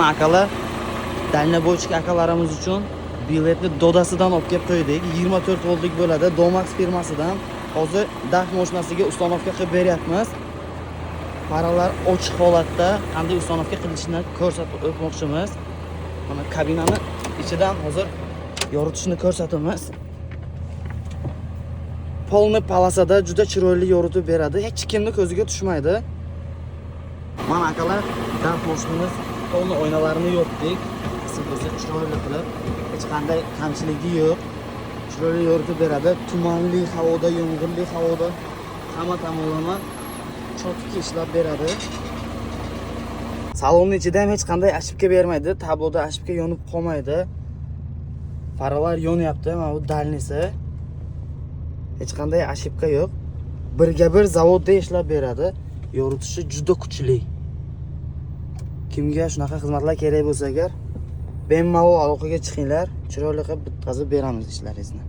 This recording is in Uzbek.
Akalar, dalnivoychik akalarimiz uchun biletni dodasidan olib kelib qo'ydik. 24 voltlik bo'ladi, Domax firmasidan. Hozir daf mashinasiga ustanovka qilib beryapmiz. Paralar ochiq holatda qanday ustanovka qilinishini ko'rsatib o'tmoqchimiz. Mana kabinani ichidan hozir yoritishni ko'rsatamiz. Polni palasada juda chiroyli yoritib beradi. Hech kimning ko'ziga tushmaydi. Mana akalar, daf mashinamiz polni oynalarini yopdik. Bizni chiroyli qilib, hech qanday kamchiligi yo'q. Chiroyli yoritib beradi. Tumanli havoda, yomg'irli havoda hamma tomonlama cho'tki ishlab beradi. Salonning ichida ham hech qanday ashibka bermaydi. Tabloda ashibka yonib qolmaydi. Faralar yonyapti. Mana bu dalnisi. Hech qanday ashibka yo'q. Birga bir zavodda ishlab beradi. Yoritishi juda kuchli. Kimga shunaqa xizmatlar kerak bo'lsa agar bemalol aloqaga chiqinglar, chiroyli qilib bitkazib beramiz ishlaringizni.